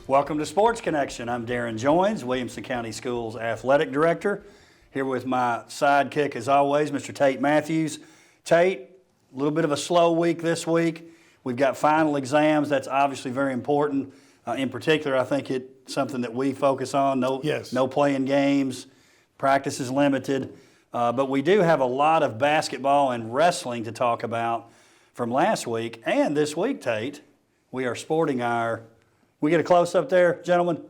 Welcome to Sports Connection. I'm Darrin Joins, Williamson County Schools Athletic Director. Here with my sidekick, as always, Mr. Tate Mathews. Tate, a little bit of a slow week this week. We've got final exams. That's obviously very important. In particular, I think it's something that we focus on. No playing games. Practice is limited. But we do have a lot of basketball and wrestling to talk about from last week. And this week, Tate, we are sporting our... We get a close-up there, gentlemen?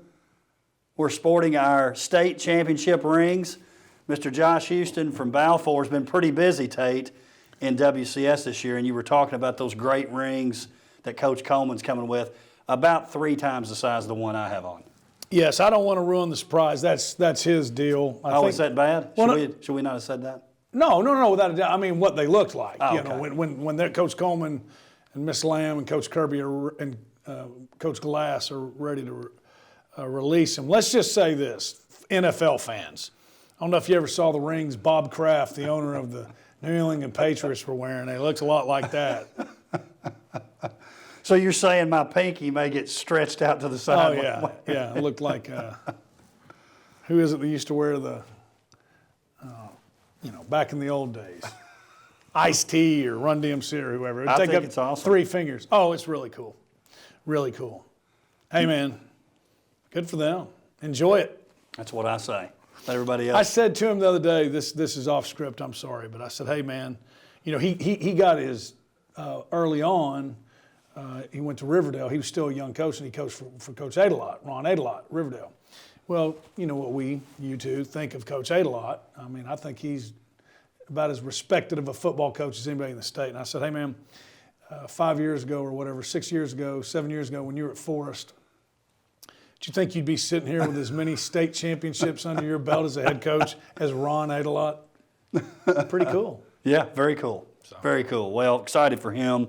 We're sporting our state championship rings. Mr. Josh Houston from Balfour has been pretty busy, Tate, in WCS this year, and you were talking about those great rings that Coach Coleman's coming with, about 3 times the size of the one I have on. Yes, I don't want to ruin the surprise. That's his deal. Is that bad? Should we not have said that? No, without a doubt. I mean, what they looked like. Oh, you know, when Coach Coleman and Miss Lamb and Coach Kirby and Coach Glass are ready to release them. Let's just say this, NFL fans. I don't know if you ever saw the rings Bob Kraft, the owner of the New England Patriots, were wearing. They looked a lot like that. So you're saying my pinky may get stretched out to the side? Oh, yeah. It looked like, who is it that used to wear the, back in the old days? Ice-T or Run DMC or whoever. I think it's awesome. 3 fingers. Oh, it's really cool. Really cool. Hey, man, good for them. Enjoy it. That's what I say. Everybody else. I said to him the other day, this is off script, I'm sorry, but I said, hey, man, he got his, early on, he went to Riverdale. He was still a young coach, and he coached for Coach Adelot, Ron Adelot, Riverdale. Well, you know what you two, think of Coach Adelot. I mean, I think he's about as respected of a football coach as anybody in the state. And I said, hey, man, 5 years ago or whatever, 6 years ago, 7 years ago when you were at Forest, do you think you'd be sitting here with as many state championships under your belt as a head coach as Ron Adelot? Pretty cool. Yeah, very cool. Very cool. Well, excited for him.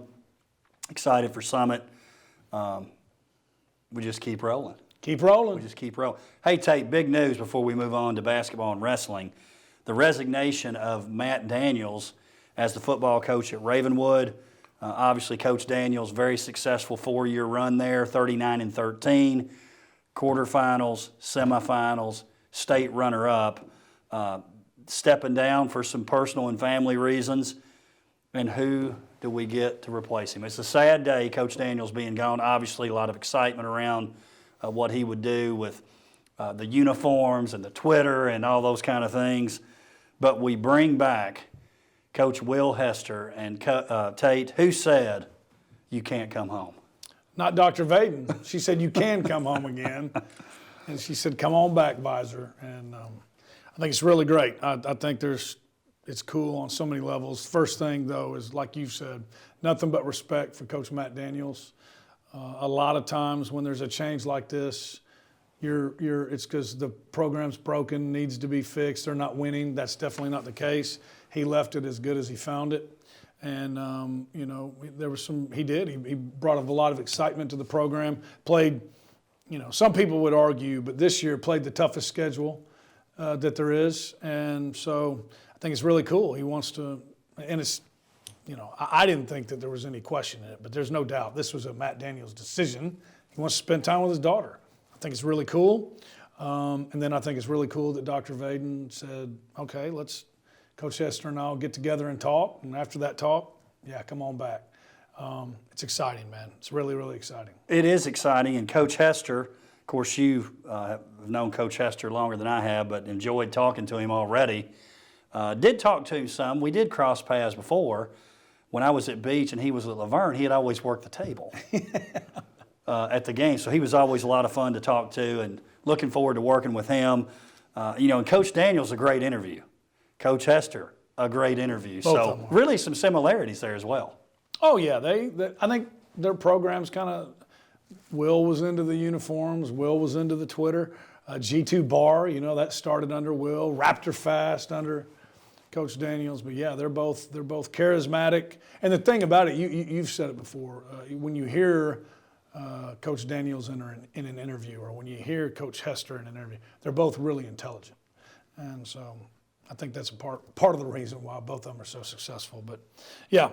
Excited for Summit. We just keep rolling. Keep rolling. We just keep rolling. Hey, Tate, big news before we move on to basketball and wrestling. The resignation of Matt Daniels as the football coach at Ravenwood. Obviously, Coach Daniels, very successful 4-year run there, 39-13, quarterfinals, semifinals, state runner-up, stepping down for some personal and family reasons. And who do we get to replace him? It's a sad day, Coach Daniels being gone. Obviously, a lot of excitement around what he would do with the uniforms and the Twitter and all those kind of things. But we bring back Coach Will Hester and Tate, who said, you can't come home. Not Dr. Vaden. She said, you can come home again. And she said, come on back, Visor. And I think it's really great. I think it's cool on so many levels. First thing, though, is like you said, nothing but respect for Coach Matt Daniels. A lot of times when there's a change like this, it's because the program's broken, needs to be fixed, they're not winning. That's definitely not the case. He left it as good as he found it. And, there was he brought a lot of excitement to the program, played, some people would argue, but this year played the toughest schedule that there is. And so I think it's really cool. He wants to, and it's, I didn't think that there was any question in it, but there's no doubt this was a Matt Daniels decision. He wants to spend time with his daughter. I think it's really cool. And then I think it's really cool that Dr. Vaden said, okay, Coach Hester and I'll get together and talk. And after that talk, come on back. It's exciting, man. It's really, really exciting. It is exciting. And Coach Hester, of course, you have known Coach Hester longer than I have, but enjoyed talking to him already. Did talk to him some. We did cross paths before. When I was at Beach and he was at Laverne, he had always worked the table at the game. So he was always a lot of fun to talk to, and looking forward to working with him. And Coach Daniels, a great interview. Coach Hester, a great interview. Both so really some similarities there as well. Oh, yeah. I think their programs kind of, Will was into the uniforms. Will was into the Twitter. G2 Bar, that started under Will. Raptor Fast under Coach Daniels. But, yeah, they're both charismatic. And the thing about it, you've said it before, when you hear Coach Daniels in an interview, or when you hear Coach Hester in an interview, they're both really intelligent. And so I think that's a part of the reason why both of them are so successful. But, yeah,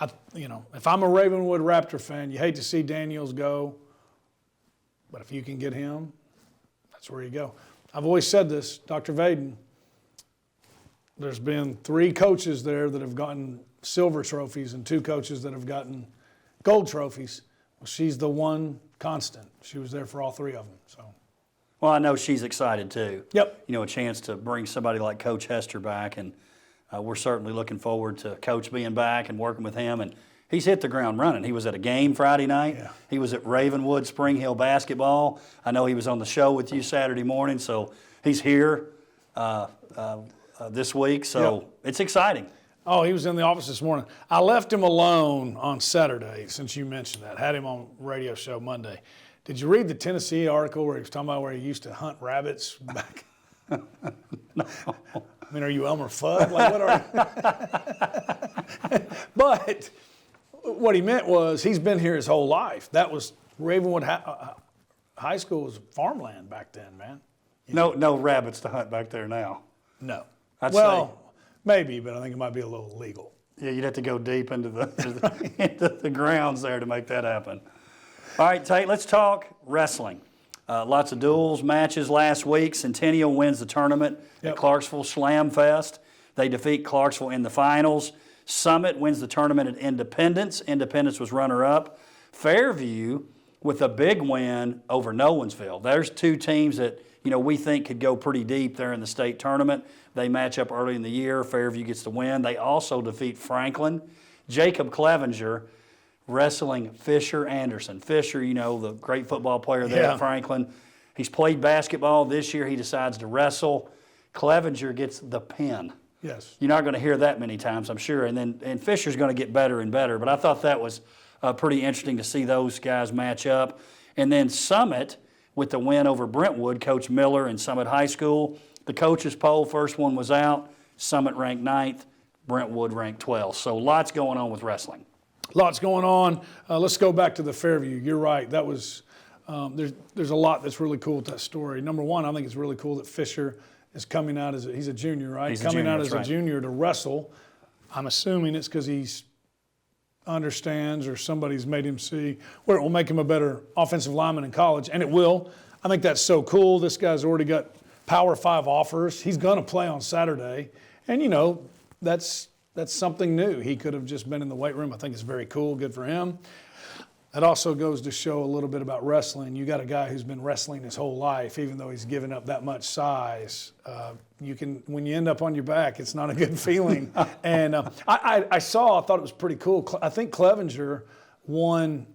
if I'm a Ravenwood Raptor fan, you hate to see Daniels go. But if you can get him, that's where you go. I've always said this, Dr. Vaden, there's been 3 coaches there that have gotten silver trophies and 2 coaches that have gotten gold trophies. Well, she's the one constant. She was there for all 3 of them. So. Well, I know she's excited too. Yep. You know, a chance to bring somebody like Coach Hester back, and we're certainly looking forward to Coach being back and working with him. And he's hit the ground running. He was at a game Friday night. Yeah. He was at Ravenwood Spring Hill basketball. I know he was on the show with you Saturday morning, so he's here this week. So It's exciting. Oh, he was in the office this morning. I left him alone on Saturday, since you mentioned that. Had him on radio show Monday. Did you read the Tennessee article where he was talking about where he used to hunt rabbits back? No. I mean, are you Elmer Fudd? Like, what are you? But what he meant was he's been here his whole life. That was Ravenwood High School was farmland back then, man. No rabbits to hunt back there now. No. I'd say, maybe, but I think it might be a little illegal. Yeah, you'd have to go deep into the grounds there to make that happen. All right, Tate, let's talk wrestling. Lots of duels, matches last week. Centennial wins the tournament at Clarksville Slam Fest. They defeat Clarksville in the finals. Summit wins the tournament at Independence. Independence was runner-up. Fairview with a big win over Nolansville. There's 2 teams that we think could go pretty deep there in the state tournament. They match up early in the year. Fairview gets the win. They also defeat Franklin. Jacob Clevenger wrestling Fisher Anderson. Fisher, the great football player there at Franklin. He's played basketball. This year he decides to wrestle. Clevenger gets the pin. Yes. You're not going to hear that many times, I'm sure. And Fisher's going to get better and better. But I thought that was pretty interesting to see those guys match up. And then Summit with the win over Brentwood, Coach Miller and Summit High School. The coaches poll, first one was out. Summit ranked 9th, Brentwood ranked 12th. So lots going on with wrestling. Lots going on. Let's go back to the Fairview. You're right. That was there's a lot that's really cool with that story. Number one, I think it's really cool that Fisher is coming out he's a junior, right? He's coming out as right. a junior to wrestle. I'm assuming it's because he's understands or somebody's made him see where it will make him a better offensive lineman in college, and it will. I think that's so cool. This guy's already got Power 5 offers. He's going to play on Saturday, and that's something new. He could have just been in the weight room. I think it's very cool. Good for him. It also goes to show a little bit about wrestling. You got a guy who's been wrestling his whole life, even though he's given up that much size. When you end up on your back, it's not a good feeling. And I thought it was pretty cool. I think Clevenger won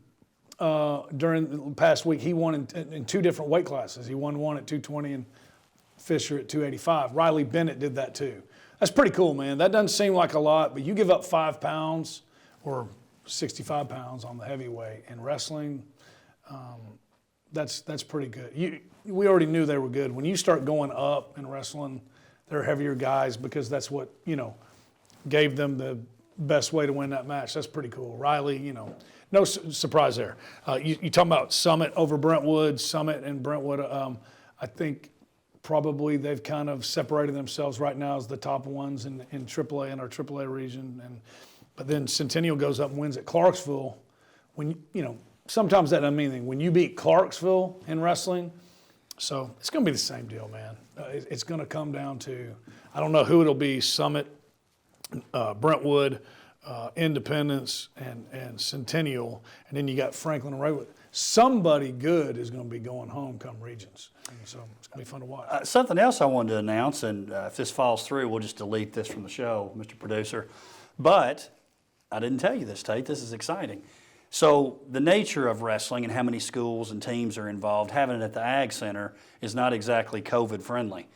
during the past week. He won in 2 different weight classes. He won one at 220 and Fisher at 285. Riley Bennett did that too. That's pretty cool, man. That doesn't seem like a lot, but you give up 5 pounds or 65 pounds on the heavyweight in wrestling, that's pretty good. We already knew they were good. When you start going up in wrestling, they're heavier guys because that's what, gave them the best way to win that match. That's pretty cool. Riley, no surprise there. You talking about Summit over Brentwood, Summit and Brentwood. I think probably they've kind of separated themselves right now as the top ones in AAA, in our AAA region. But then Centennial goes up and wins at Clarksville. Sometimes that doesn't mean anything. When you beat Clarksville in wrestling, so it's going to be the same deal, man. It's going to come down to, I don't know who it'll be, Summit, Brentwood, Independence, and Centennial. And then you got Franklin and Ravenwood. Somebody good is going to be going home come regions. And so it's going to be fun to watch. Something else I wanted to announce, and if this falls through, we'll just delete this from the show, Mr. Producer. But I didn't tell you this, Tate. This is exciting. So the nature of wrestling and how many schools and teams are involved, having it at the Ag Center is not exactly COVID friendly.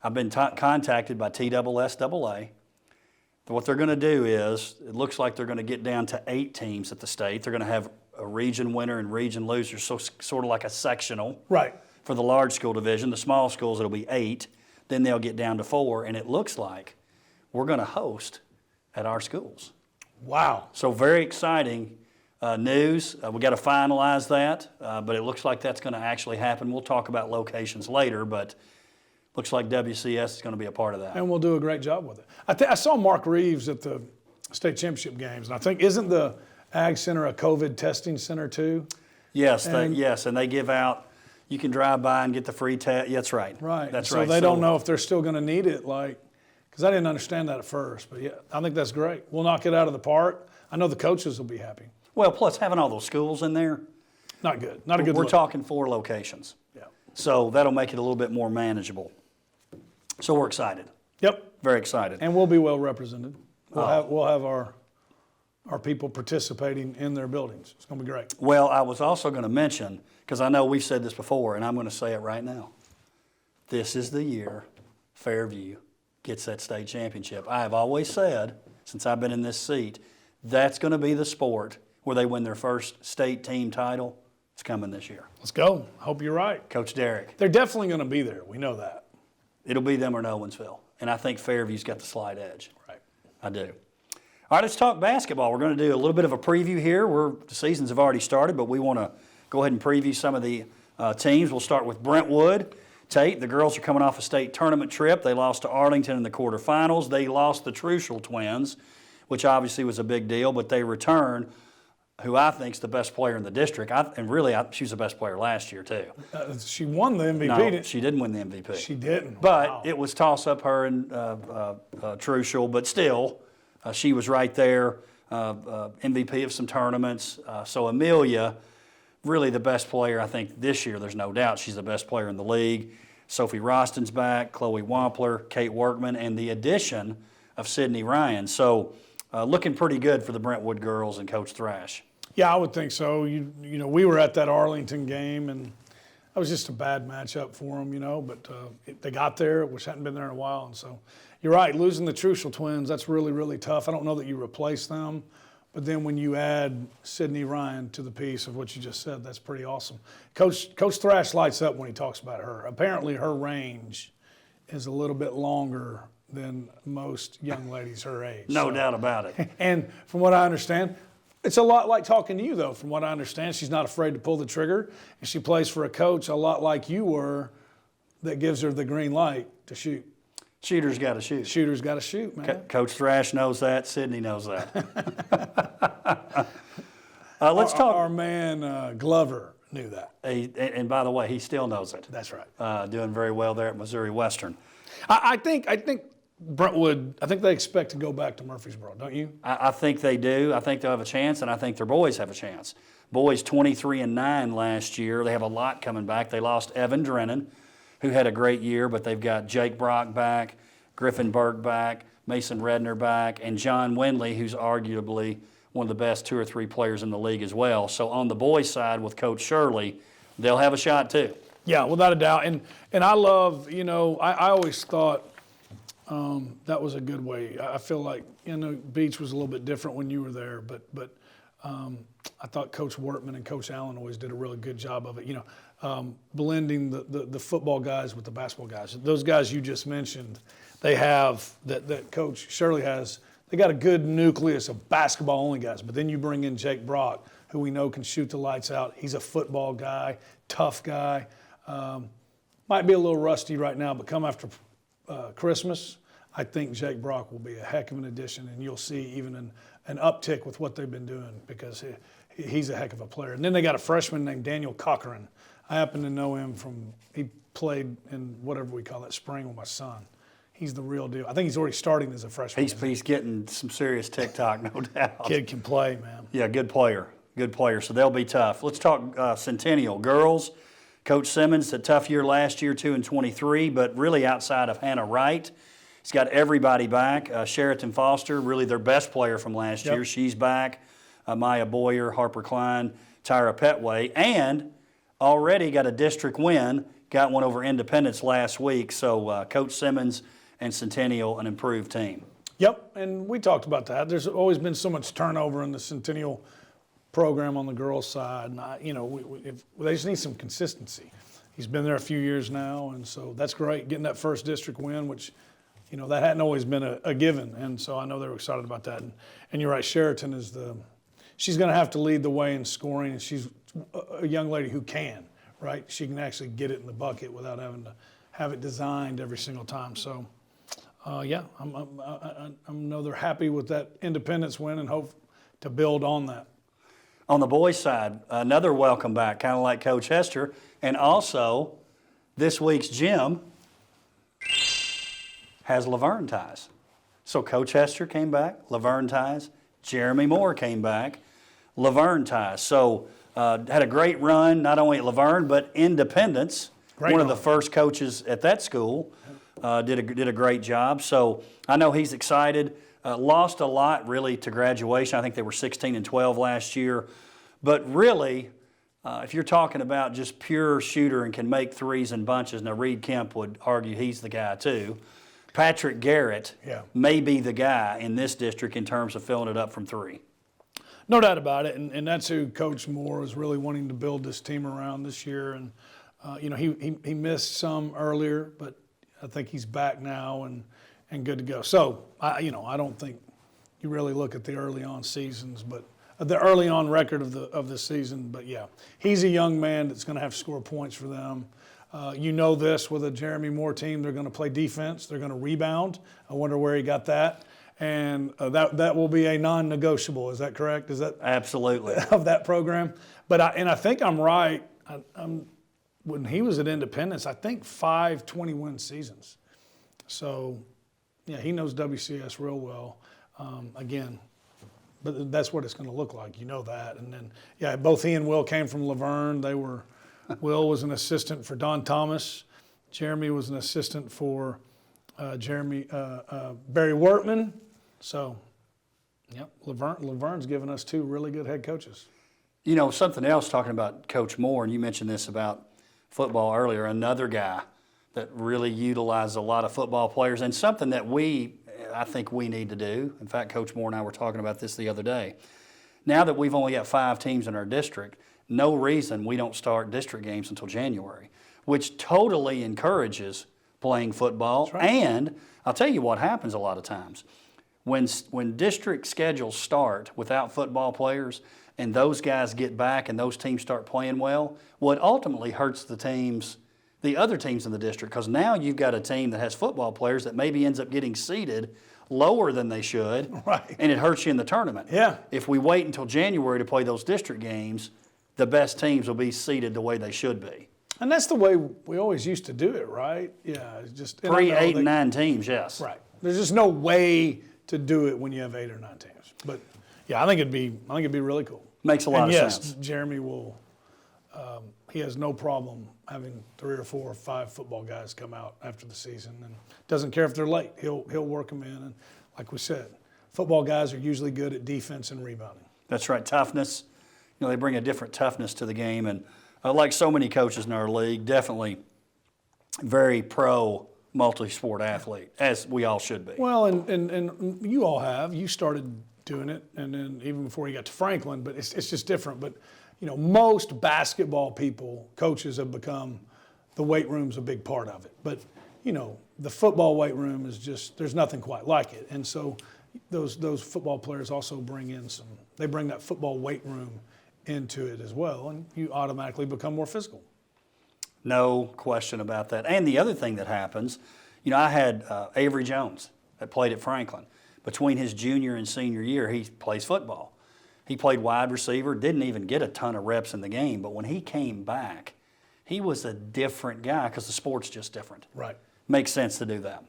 I've been contacted by TSSAA. What they're going to do is, it looks like they're going to get down to 8 teams at the state. They're going to have a region winner and region loser, so sort of like a sectional. Right. For the large school division. The small schools, it'll be 8. Then they'll get down to 4, and it looks like we're going to host at our schools. Wow. So very exciting news. We got to finalize that, but it looks like that's going to actually happen. We'll talk about locations later, but looks like WCS is going to be a part of that. And we'll do a great job with it. I saw Mark Reeves at the state championship games, and I think, isn't the Ag Center a COVID testing center too? Yes, and they give out You can drive by and get the free test. Yeah, that's right. Right. That's so right. They don't know if they're still going to need it, because I didn't understand that at first. But yeah, I think that's great. We'll knock it out of the park. I know the coaches will be happy. Well, plus having all those schools in there. Not good. Not a good We're look. talking 4 locations. Yeah. So that'll make it a little bit more manageable. So we're excited. Yep. Very excited. And we'll be well represented. We'll have our people participating in their buildings. It's going to be great. Well, I was also going to mention, because I know we've said this before, and I'm going to say it right now. This is the year Fairview gets that state championship. I have always said, since I've been in this seat, that's going to be the sport where they win their first state team title. It's coming this year. Let's go. Hope you're right. Coach Derrick. They're definitely going to be there. We know that. It'll be them or Nolansville. And I think Fairview's got the slight edge. Right. I do. All right, let's talk basketball. We're going to do a little bit of a preview here. The seasons have already started, but we want to go ahead and preview some of the teams. We'll start with Brentwood Tate. The girls are coming off a state tournament trip. They lost to Arlington in the quarterfinals. They lost the Truschel twins, which obviously was a big deal, but they return who I think is the best player in the district. She was the best player last year, too. She won the MVP. No, she didn't win the MVP. She didn't. But Wow. it was toss-up her and Truschel, but still, she was right there, MVP of some tournaments. So Amelia, really the best player, I think, this year. There's no doubt she's the best player in the league. Sophie Roston's back, Chloe Wampler, Kate Workman, and the addition of Sydney Ryan. So looking pretty good for the Brentwood girls and Coach Thrash. Yeah, I would think so. You know, we were at that Arlington game, and that was just a bad matchup for them, but they got there, which hadn't been there in a while. And so you're right, losing the Truschel twins, that's really, really tough. I don't know that you replace them, but then when you add Sydney Ryan to the piece of what you just said, that's pretty awesome. Coach Thrash lights up when he talks about her. Apparently her range is a little bit longer than most young ladies her age. No doubt about it. And from what I understand, it's a lot like talking to you, though. From what I understand, she's not afraid to pull the trigger, and she plays for a coach a lot like you were that gives her the green light to shoot. Shooter's got to shoot. Shooter's got to shoot, man. Coach Thrash knows that. Sydney knows that. Let's talk. Our man Glover knew that. And by the way, he still knows it. That's right. Doing very well there at Missouri Western. I think Brentwood, I think they expect to go back to Murfreesboro, don't you? I think they do. I think they'll have a chance, and I think their boys have a chance. Boys 23-9 last year. They have a lot coming back. They lost Evan Drennan, who had a great year, but they've got Jake Brock back, Griffin Burke back, Mason Redner back, and John Windley, who's arguably one of the best 2 or 3 players in the league as well. So on the boys' side with Coach Shirley, they'll have a shot too. Yeah, without a doubt. And I love, I always thought that was a good way. I feel like, Beach was a little bit different when you were there, but I thought Coach Wortman and Coach Allen always did a really good job of it, blending the football guys with the basketball guys. Those guys you just mentioned, they have, that Coach Shirley has, they got a good nucleus of basketball-only guys, but then you bring in Jake Brock, who we know can shoot the lights out. He's a football guy, tough guy. Might be a little rusty right now, but come after Christmas, I think Jake Brock will be a heck of an addition, and you'll see even an uptick with what they've been doing because he's a heck of a player. And then they got a freshman named Daniel Cochran. I happen to know him he played in whatever we call that spring with my son. He's the real deal. I think he's already starting as a freshman. He's getting some serious TikTok, no doubt. Kid can play, man. Yeah, good player. Good player. So they'll be tough. Let's talk Centennial girls. Coach Simmons, a tough year last year, 2-23, but really outside of Hannah Wright. He's got everybody back. Sheraton Foster, really their best player from last year. She's back. Maya Boyer, Harper Klein, Tyra Petway, and already got a district win. Got one over Independence last week. So Coach Simmons and Centennial, an improved team. Yep, and we talked about that. There's always been so much turnover in the Centennial program on the girls' side. And they just need some consistency. He's been there a few years now, and so that's great. Getting that first district win, which, that hadn't always been a given. And so I know they were excited about that. And you're right, Sheraton she's going to have to lead the way in scoring, and she's a young lady who can, right? She can actually get it in the bucket without having to have it designed every single time. So, I know they're happy with that Independence win and hope to build on that. On the boys' side, another welcome back, kind of like Coach Hester. And also, this week's gym has Laverne ties. So Coach Hester came back, Laverne ties. Jeremy Moore came back, Laverne ties. So had a great run, not only at Laverne, but Independence. Great One of run. the first coaches at that school did a great job. So I know he's excited. Lost a lot, really, to graduation. I think they were 16-12 last year. But really, if you're talking about just pure shooter and can make threes in bunches, now Reed Kemp would argue he's the guy too. Patrick Garrett may be the guy in this district in terms of filling it up from three. No doubt about it, and that's who Coach Moore was really wanting to build this team around this year. And he missed some earlier, but I think he's back now and good to go. So I don't think you really look at the early on seasons, but the early on record of the season. But yeah, he's a young man that's going to have to score points for them. This with a Jeremy Moore team, they're going to play defense. They're going to rebound. I wonder where he got that. And that will be a non-negotiable. Is that correct? Is that absolutely of that program? But I think I'm right. When he was at Independence, I think 5 20-win seasons. So yeah, he knows WCS real well. Again, but that's what it's going to look like. You know that. And then yeah, both he and Will came from Laverne. Will was an assistant for Don Thomas. Jeremy was an assistant for Barry Wortman. So, yep, Laverne's given us 2 really good head coaches. You know, something else, talking about Coach Moore, and you mentioned this about football earlier, another guy that really utilizes a lot of football players, and something that I think we need to do. In fact, Coach Moore and I were talking about this the other day. Now that we've only got 5 teams in our district, no reason we don't start district games until January, which totally encourages playing football. That's right. And I'll tell you what happens a lot of times. When district schedules start without football players and those guys get back and those teams start playing well, it ultimately hurts the other teams in the district, because now you've got a team that has football players that maybe ends up getting seeded lower than they should, right, and it hurts you in the tournament. Yeah. If we wait until January to play those district games, the best teams will be seeded the way they should be. And that's the way we always used to do it, right? Yeah, it's just 3, 8, and 9 teams, yes. Right. There's just no way to do it when you have 8 or 9 teams. But yeah, I think it'd be really cool. Makes a lot of yes, sense. Jeremy will. He has no problem having 3 or 4 or 5 football guys come out after the season, and doesn't care if they're late. He'll work them in, and like we said, football guys are usually good at defense and rebounding. That's right, toughness. They bring a different toughness to the game, and like so many coaches in our league, definitely very pro multi-sport athlete, as we all should be. Well, and you all have. You started doing it, and then even before you got to Franklin, but it's just different. But most basketball coaches have become, the weight room's a big part of it. But the football weight room is just, there's nothing quite like it. And so those football players also bring that football weight room into it as well, and you automatically become more physical. No question about that. And the other thing that happens, I had Avery Jones that played at Franklin. Between his junior and senior year, he plays football. He played wide receiver, didn't even get a ton of reps in the game, but when he came back, he was a different guy because the sport's just different. Right. Makes sense to do that.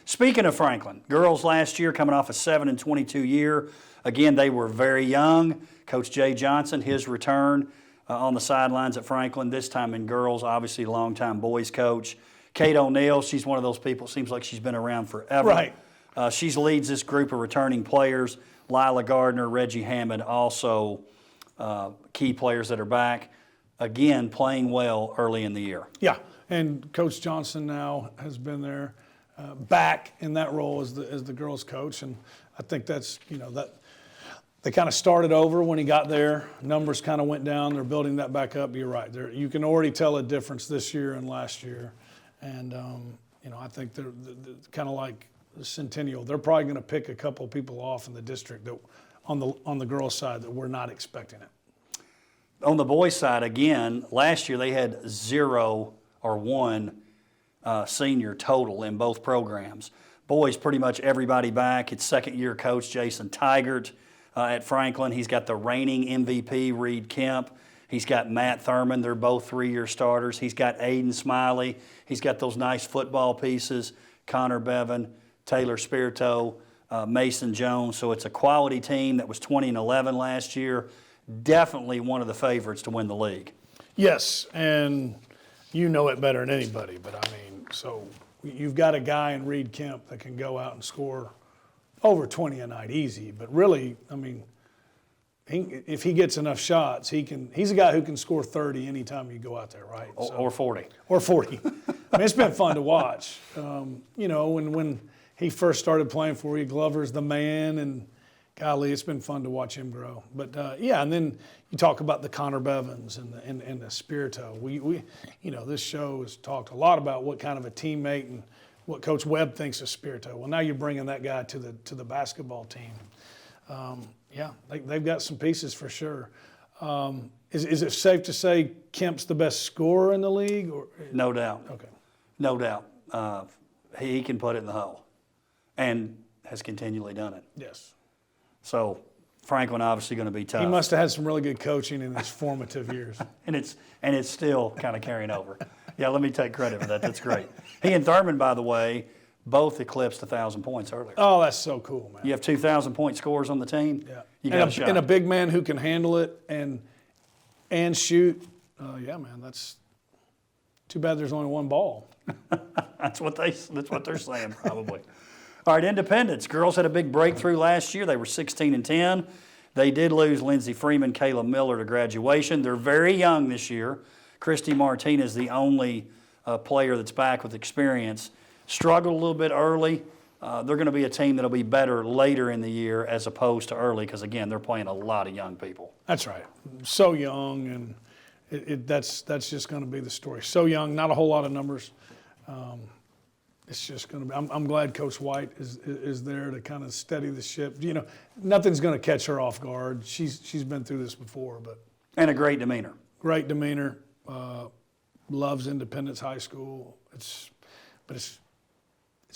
Speaking of Franklin, girls last year coming off a 7-22 year. Again, they were very young. Coach Jay Johnson, his return on the sidelines at Franklin, this time in girls, obviously longtime boys coach. Kate O'Neill, she's one of those people, seems like she's been around forever. Right. She leads this group of returning players. Lila Gardner, Reggie Hammond, also key players that are back. Again, playing well early in the year. Yeah, and Coach Johnson now has been there back in that role as the girls' coach, and I think that's that they kind of started over when he got there. Numbers kind of went down. They're building that back up. You're right. You can already tell a difference this year and last year, and I think they're kind of like Centennial. They're probably going to pick a couple of people off in the district that on the girls' side that we're not expecting it. On the boys' side, again, last year they had 0 or 1 senior total in both programs. Boys, pretty much everybody back. It's second-year coach Jason Tigert. at Franklin. He's got the reigning MVP, Reed Kemp. He's got Matt Thurman. They're both 3-year starters. He's got Aiden Smiley. He's got those nice football pieces, Connor Bevan, Taylor Spirito, Mason Jones. So it's a quality team that was 20-11 last year. Definitely one of the favorites to win the league. Yes, and you know it better than anybody, but I mean, so you've got a guy in Reed Kemp that can go out and score over 20 a night easy, but really, I mean, if he gets enough shots, he's a guy who can score 30 anytime you go out there, right? Or 40. Or 40. I mean, it's been fun to watch. You know, when he first started playing for you, Glover's the man, and golly, it's been fun to watch him grow. But yeah, and then you talk about the Connor Bevans and the Spirito. We you know, this show has talked a lot about what kind of a teammate and what Coach Webb thinks of Spirito. Well, now you're bringing that guy to the basketball team. Yeah, they've got some pieces for sure. Is it safe to say Kemp's the best scorer in the league? Or? No doubt. Okay. No doubt. He can put it in the hole and has continually done it. Yes. So Franklin obviously going to be tough. He must have had some really good coaching in his formative years. and it's still kind of carrying over. Yeah, let me take credit for that. That's great. He and Thurman, by the way, both eclipsed 1,000 points earlier. Oh, that's so cool, man. You have 2,000-point scores on the team. Yeah. You got a shot. And a big man who can handle it and shoot. Yeah, man, that's too bad there's only one ball. That's what they're saying probably. All right, Independence. Girls had a big breakthrough last year. They were 16-10. They did lose Lindsey Freeman, Kayla Miller to graduation. They're very young this year. Christy Martinez, the only player that's back with experience, struggled a little bit early. They're going to be a team that'll be better later in the year as opposed to early because, again, they're playing a lot of young people. That's right. So young, and that's just going to be the story. So young, not a whole lot of numbers. It's just going to be. I'm glad Coach White is there to kind of steady the ship. You know, nothing's going to catch her off guard. She's been through this before, but And a great demeanor. Great demeanor. Loves Independence High School. It's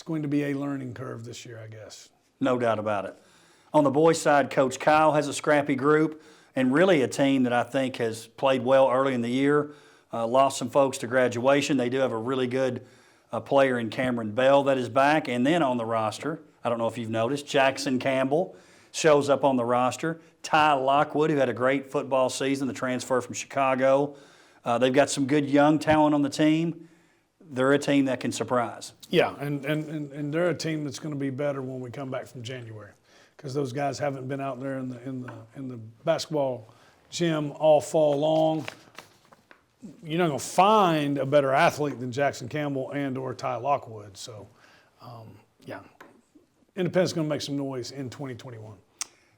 going to be a learning curve this year, I guess. No doubt about it. On the boys' side, Coach Kyle has a scrappy group and really a team that I think has played well early in the year. Lost some folks to graduation. They do have a really good player in Cameron Bell that is back. And then on the roster, I don't know if you've noticed, Jackson Campbell shows up on the roster. Ty Lockwood, who had a great football season, the transfer from Chicago. They've got some good young talent on the team. They're a team that can surprise. Yeah, and they're a team that's going to be better when we come back from January, because those guys haven't been out there in the basketball gym all fall long. You're not going to find a better athlete than Jackson Campbell and or Ty Lockwood. So, yeah, Independent's going to make some noise in 2021.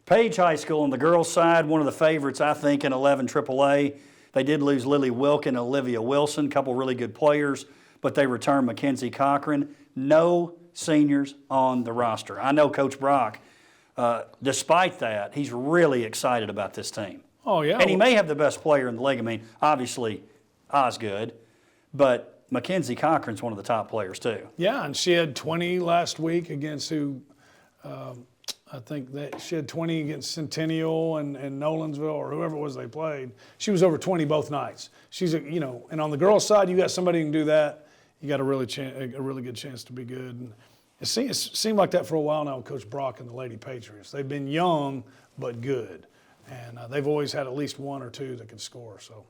Page High School on the girls' side, one of the favorites, I think, in 11 AAA. They did lose Lily Wilkin and Olivia Wilson, a couple really good players, but they returned Mackenzie Cochran. No seniors on the roster. I know Coach Brock, despite that, he's really excited about this team. Oh, yeah. And he may have the best player in the league. I mean, obviously, Osgood, but Mackenzie Cochran's one of the top players too. Yeah, and she had 20 last week against who, I think that she had 20 against Centennial and Nolansville or whoever it was they played. She was over 20 both nights. She's and on the girls' side, you got somebody who can do that. You got a really good chance to be good. And it seemed like that for a while now with Coach Brock and the Lady Patriots. They've been young but good, and they've always had at least one or two that can score. So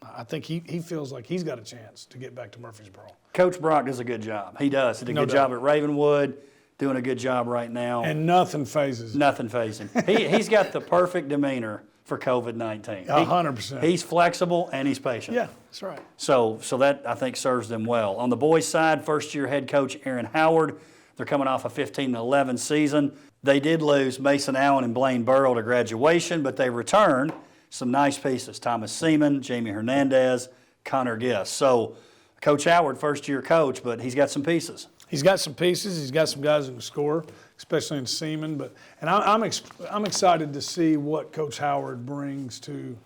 I think he feels like he's got a chance to get back to Murfreesboro. Coach Brock does a good job. He does. He did a good job at Ravenwood. Doing a good job right now. And nothing phases him. Nothing phases him. He's got the perfect demeanor for COVID-19. 100%. He's flexible and he's patient. Yeah, that's right. So that, I think, serves them well. On the boys' side, first-year head coach Aaron Howard. They're coming off a 15-11 season. They did lose Mason Allen and Blaine Burrow to graduation, but they returned some nice pieces. Thomas Seaman, Jamie Hernandez, Connor Giss. So Coach Howard, first-year coach, but he's got some pieces. He's got some pieces. He's got some guys who can score, especially in Seaman. And I'm excited to see what Coach Howard brings to,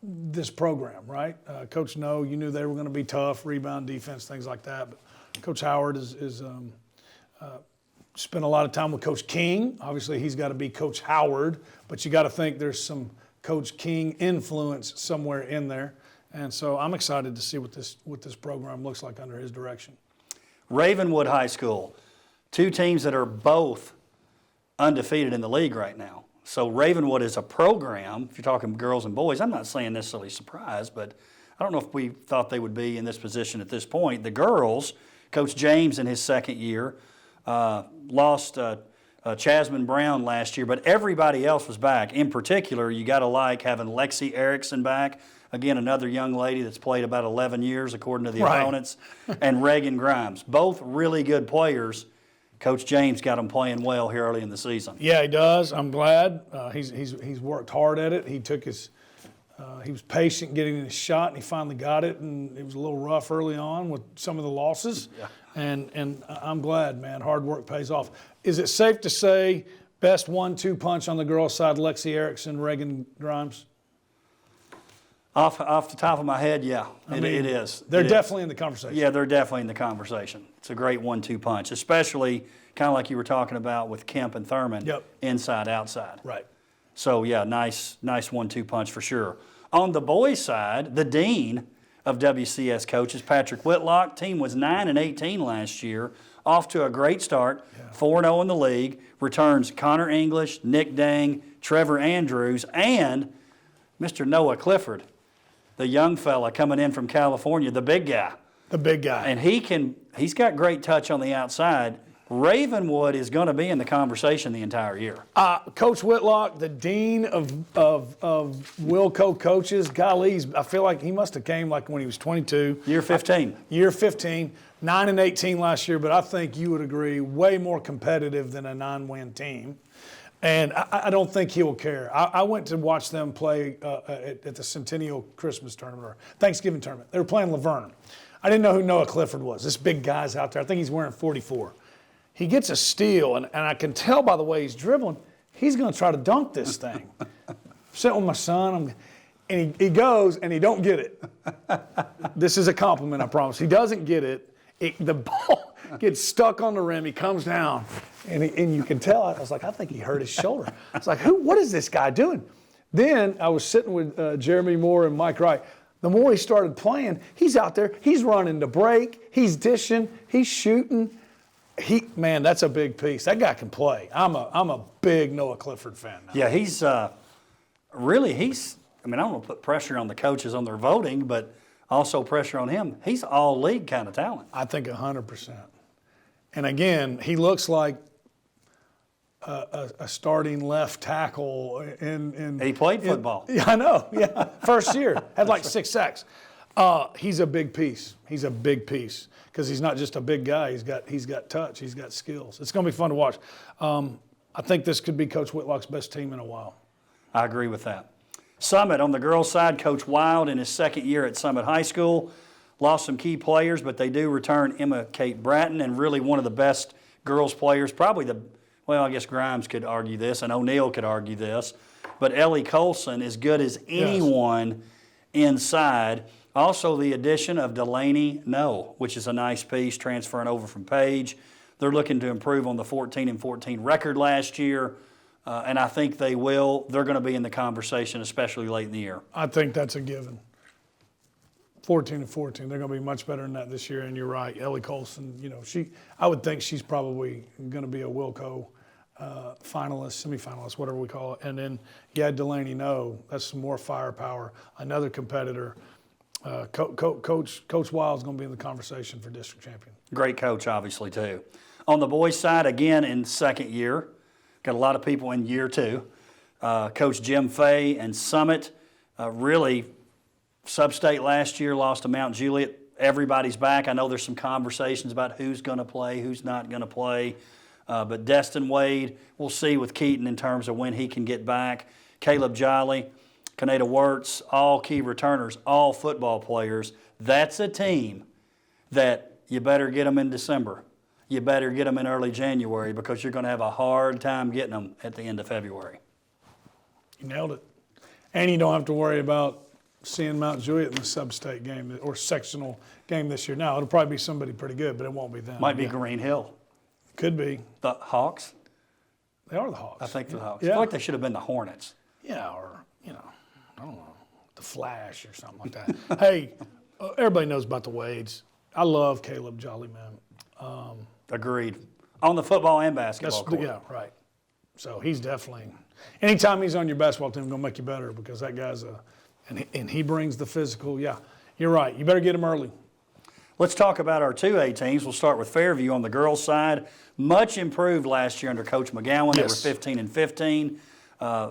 this program. Right, Coach No, you knew they were going to be tough, rebound defense, things like that. But Coach Howard is spent a lot of time with Coach King. Obviously, he's got to be Coach Howard, but you got to think there's some Coach King influence somewhere in there. And so I'm excited to see what this program looks like under his direction. Ravenwood High School, two teams that are both undefeated in the league right now. So Ravenwood is a program, if you're talking girls and boys, I'm not saying necessarily surprised, but I don't know if we thought they would be in this position at this point. The girls, Coach James in his second year, lost Chasman Brown last year, but everybody else was back. In particular, you got to like having Lexi Erickson back. Again, another young lady that's played about 11 years, according to the opponents, and Reagan Grimes. Both really good players. Coach James got them playing well here early in the season. Yeah, he does. I'm glad. He's worked hard at it. He took his he was patient getting his shot, and he finally got it. And it was a little rough early on with some of the losses. Yeah. And I'm glad, man. Hard work pays off. Is it safe to say best 1-2 punch on the girls' side, Lexi Erickson, Reagan Grimes? Off the top of my head, yeah, it is. They're definitely in the conversation. Yeah, they're definitely in the conversation. It's a great 1-2 punch, especially kind of like you were talking about with Kemp and Thurman, inside, outside. Right. So, yeah, nice 1-2 punch for sure. On the boys' side, the dean of WCS coaches, Patrick Whitlock, team was 9-18 last year, off to a great start, 4-0 in the league, returns Connor English, Nick Dang, Trevor Andrews, and Mr. Noah Clifford, the young fella coming in from California, the big guy. The big guy. And he's got great touch on the outside. Ravenwood is going to be in the conversation the entire year. Coach Whitlock, the dean of Wilco coaches, golly, I feel like he must have came like when he was 22. Year 15. Year 15, 9-18 last year, but I think you would agree, way more competitive than a 9-win team. And I don't think he'll care. I went to watch them play at the Centennial Christmas tournament or Thanksgiving tournament. They were playing Laverne. I didn't know who Noah Clifford was. This big guy's out there. I think he's wearing 44. He gets a steal, and I can tell by the way he's dribbling, he's going to try to dunk this thing. I'm sitting with my son, and he goes, and he don't get it. This is a compliment, I promise. He doesn't get it. The ball gets stuck on the rim. He comes down, and you can tell. I was like, I think he hurt his shoulder. I was like, what is this guy doing? Then I was sitting with Jeremy Moore and Mike Wright. The more he started playing, he's out there. He's running the break. He's dishing. He's shooting. Man, that's a big piece. That guy can play. I'm a big Noah Clifford fan now. Yeah, he's I don't want to put pressure on the coaches on their voting, but also pressure on him. He's all league kind of talent. I think 100%. And again, he looks like a starting left tackle in He played football. Yeah, I know. Yeah, first year had like 6 sacks. He's a big piece. He's a big piece because he's not just a big guy. He's got touch. He's got skills. It's going to be fun to watch. I think this could be Coach Whitlock's best team in a while. I agree with that. Summit on the girls' side, Coach Wild in his second year at Summit High School. Lost some key players, but they do return Emma Kate Bratton and really one of the best girls players, I guess Grimes could argue this and O'Neill could argue this, but Ellie Colson is good as anyone inside. Also the addition of Delaney No, which is a nice piece transferring over from Page. They're looking to improve on the 14-14 record last year, and I think they will. They're going to be in the conversation, especially late in the year. I think that's a given. 14-14, they're going to be much better than that this year, and you're right. Ellie Colson, I would think she's probably going to be a Wilco finalist, semifinalist, whatever we call it. And then you had Delaney No, that's some more firepower, another competitor. Coach Wild's going to be in the conversation for district champion. Great coach, obviously, too. On the boys' side, again, in second year, got a lot of people in year 2. Coach Jim Fay and Summit, really sub-state last year, lost to Mount Juliet. Everybody's back. I know there's some conversations about who's going to play, who's not going to play. But Destin Wade, we'll see with Keaton in terms of when he can get back. Caleb Jolly, Kaneda Wirtz, all key returners, all football players. That's a team that you better get them in December. You better get them in early January because you're going to have a hard time getting them at the end of February. You nailed it. And you don't have to worry about seeing Mount Juliet in the sub-state game or sectional game this year. Now, it'll probably be somebody pretty good, but it won't be them. Might be Green Hill. Could be. The Hawks? They are the Hawks. I think the Hawks. I Yeah. feel like they should have been the Hornets. Yeah, or, I don't know, the Flash or something like that. Hey, everybody knows about the Wades. I love Caleb Jollyman. Agreed. On the football and basketball court. Yeah, right. So he's definitely, anytime he's on your basketball team, going to make you better because that guy's and he brings the physical. Yeah, you're right. You better get him early. Let's talk about our 2A teams. We'll start with Fairview on the girls' side. Much improved last year under Coach McGowan. Yes. They were 15-15,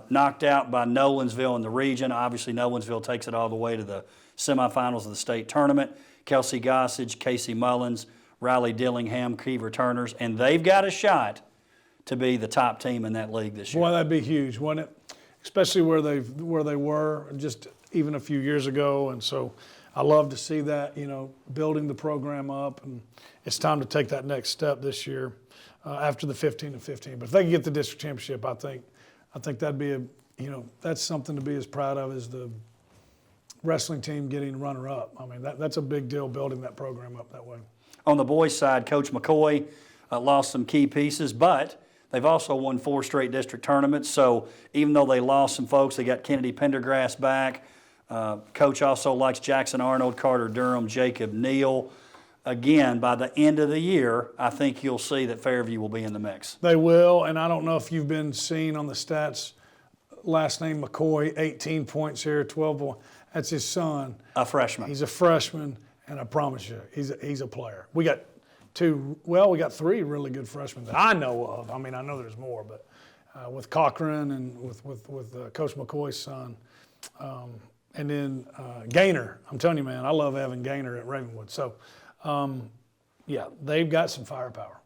knocked out by Nolansville in the region. Obviously, Nolansville takes it all the way to the semifinals of the state tournament. Kelsey Gossage, Casey Mullins, Riley Dillingham, Kiever Turners, and they've got a shot to be the top team in that league this year. Boy, that'd be huge, wouldn't it? Especially where they were just even a few years ago. And so I love to see that, building the program up. And it's time to take that next step this year after the 15-15. But if they can get the district championship, I think that'd be that's something to be as proud of as the wrestling team getting runner-up. I mean, that's a big deal, building that program up that way. On the boys' side, Coach McCoy lost some key pieces, but they've also won 4 straight district tournaments. So even though they lost some folks, they got Kennedy Pendergrass back. Coach also likes Jackson Arnold, Carter Durham, Jacob Neal. Again, by the end of the year, I think you'll see that Fairview will be in the mix. They will, and I don't know if you've been seeing on the stats, last name McCoy, 18 points here, 12 points. That's his son. A freshman. He's a freshman, and I promise you, he's a player. We got 3 really good freshmen that I know of. I mean, I know there's more, but with Cochran and with Coach McCoy's son. And then Gaynor. I'm telling you, man, I love Evan Gaynor at Ravenwood. So, they've got some firepower.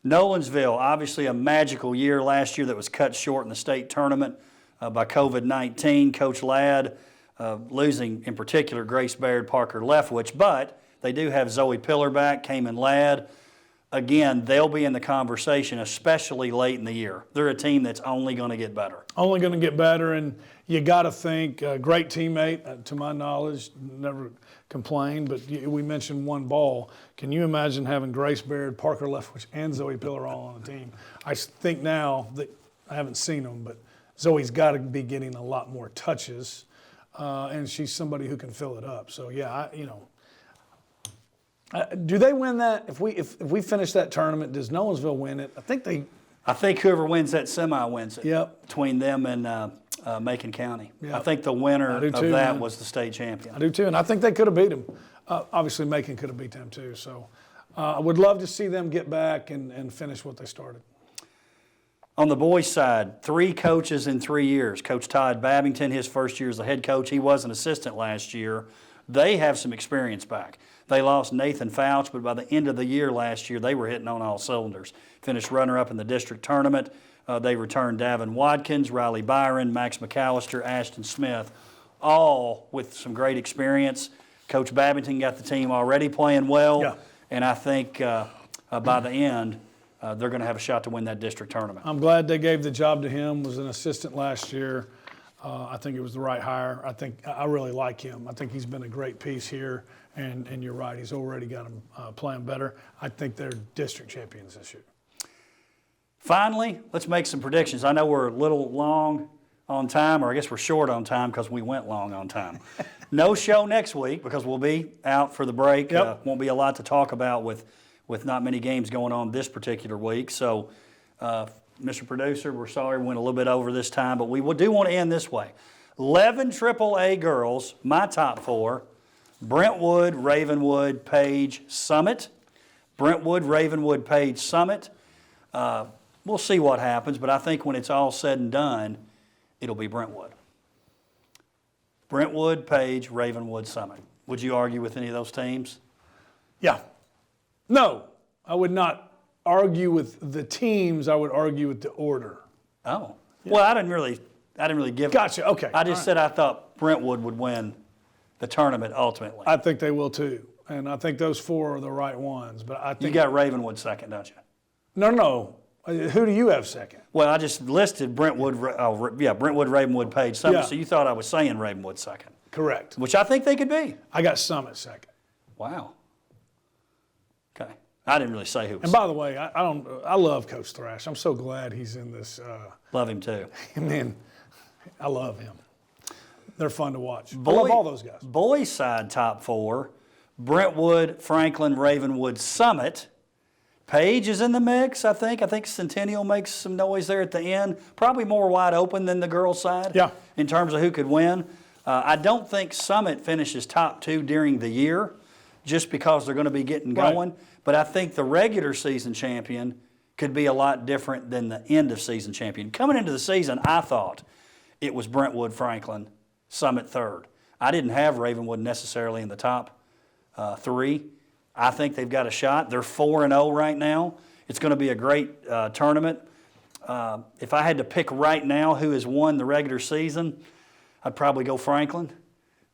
Nolansville, obviously a magical year last year that was cut short in the state tournament by COVID-19. Coach Ladd losing, in particular, Grace Baird, Parker Leftwich, but they do have Zoe Pillar back, Cayman Ladd. Again, they'll be in the conversation, especially late in the year. They're a team that's only going to get better. Only going to get better, and you got to think, great teammate, to my knowledge, never complained, but we mentioned one ball. Can you imagine having Grace Baird, Parker Leftwich, and Zoe Pillar all on the team? I think now that I haven't seen them, but Zoe's got to be getting a lot more touches, and she's somebody who can fill it up. So, do they win that? If we finish that tournament, does Nolansville win it? I think whoever wins that semi wins it. Yep. Between them and Macon County. Yep. I think the winner of too, that man. was the state champion. I do too, and I think they could have beat them. Obviously, Macon could have beat them too. So I would love to see them get back and finish what they started. On the boys' side, 3 coaches in 3 years. Coach Todd Babington, his first year as the head coach. He was an assistant last year. They have some experience back. They lost Nathan Fouch, but by the end of the year last year, they were hitting on all cylinders. Finished runner-up in the district tournament. They returned Davin Watkins, Riley Byron, Max McAllister, Ashton Smith, all with some great experience. Coach Babington got the team already playing well, and I think by the end, they're going to have a shot to win that district tournament. I'm glad they gave the job to him. Was an assistant last year. I think it was the right hire. I really like him. I think he's been a great piece here, and you're right. He's already got them playing better. I think they're district champions this year. Finally, let's make some predictions. I know we're a little long on time, or I guess we're short on time because we went long on time. No show next week because we'll be out for the break. Yep. Won't be a lot to talk about with not many games going on this particular week. So, Mr. Producer, we're sorry we went a little bit over this time, but we do want to end this way. 11 AAA girls, my top 4, Brentwood, Ravenwood, Page, Summit. Brentwood, Ravenwood, Page, Summit. We'll see what happens, but I think when it's all said and done, it'll be Brentwood. Brentwood, Page, Ravenwood, Summit. Would you argue with any of those teams? Yeah. No, I would not argue with the teams. I would argue with the order. Oh. Yeah. Well, I didn't really give. Gotcha. Okay. I just said I thought Brentwood would win the tournament ultimately. I think they will too, and I think those 4 are the right ones. But I think you got Ravenwood second, don't you? No. Who do you have second? Well, I just listed Brentwood. Brentwood, Ravenwood, Page, Summit. Yeah. So you thought I was saying Ravenwood second. Correct. Which I think they could be. I got Summit second. Wow. Okay. I didn't really say who And was. by the way, I love Coach Thrash. I'm so glad he's in this. Love him too. Man, I love him. They're fun to watch. I love all those guys. Boys side top 4, Brentwood, Franklin, Ravenwood, Summit. Page is in the mix, I think. I think Centennial makes some noise there at the end. Probably more wide open than the girls' side in terms of who could win. I don't think Summit finishes top 2 during the year just because they're going to be getting going. Right. But I think the regular season champion could be a lot different than the end of season champion. Coming into the season, I thought it was Brentwood, Franklin, Summit third. I didn't have Ravenwood necessarily in the top 3. I think they've got a shot. They're 4-0 right now. It's going to be a great tournament. If I had to pick right now who has won the regular season, I'd probably go Franklin.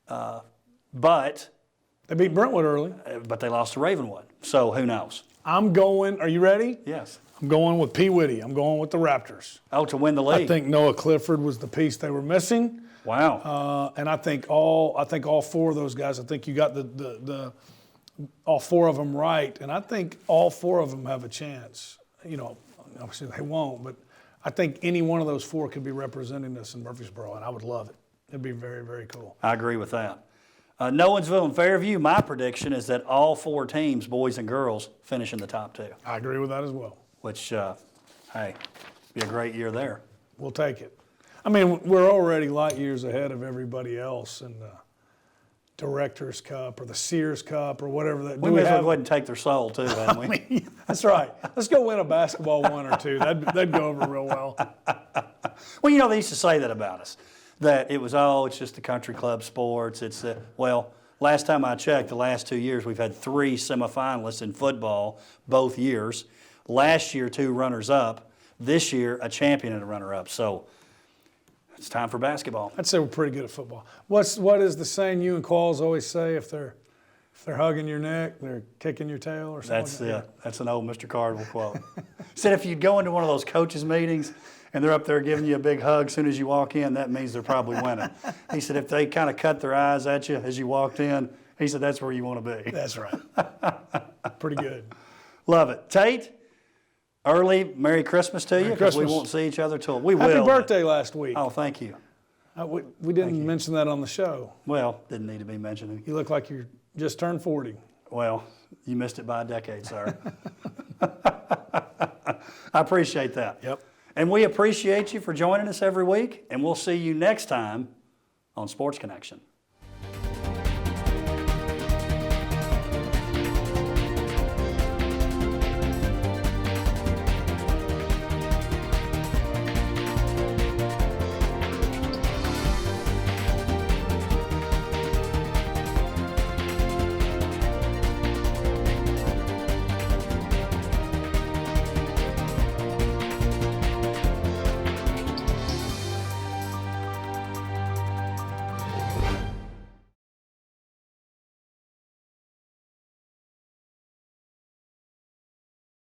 But they beat Brentwood early. But they lost to Ravenwood. So who knows? I'm going. Are you ready? Yes. I'm going with P. Whitty. I'm going with the Raptors. Oh, to win the league. I think Noah Clifford was the piece they were missing. Wow. And I think all 4 of those guys. I think you got all 4 of them right, and I think all 4 of them have a chance. You know, obviously they won't, but I think any one of those 4 could be representing us in Murfreesboro, and I would love it. It'd be very, very cool. I agree with that. Nolansville and Fairview, my prediction is that all 4 teams, boys and girls, finish in the top 2. I agree with that as well. Which, hey, be a great year there. We'll take it. I mean, we're already light years ahead of everybody else in the Directors Cup or the Sears Cup or whatever that. We may as well go ahead and take their soul too, haven't we? I mean, that's right. Let's go win a basketball 1 or 2. That'd go over real well. Well, you know, they used to say that about us, that it was, it's just the country club sports. It's well, last time I checked, the last 2 years, we've had 3 semifinalists in football both years. Last year, 2 runners-up. This year, a champion and a runner-up. So it's time for basketball. I'd say we're pretty good at football. What is the saying you and Qualls always say? If they're hugging your neck, they're kicking your tail or something. That's it. That's an old Mr. Cardwell quote. Said if you go into one of those coaches' meetings and they're up there giving you a big hug as soon as you walk in, that means they're probably winning. He said if they kind of cut their eyes at you as you walked in, he said that's where you want to be. That's right. Pretty good. Love it. Tate, early Merry Christmas to you, because we won't see each other till we will. Happy birthday last week. Oh, thank you. We didn't mention that on the show. Well, didn't need to be mentioned. You look like you just turned 40. Well, you missed it by a decade, sir. I appreciate that. Yep. And we appreciate you for joining us every week, and we'll see you next time on Sports Connection.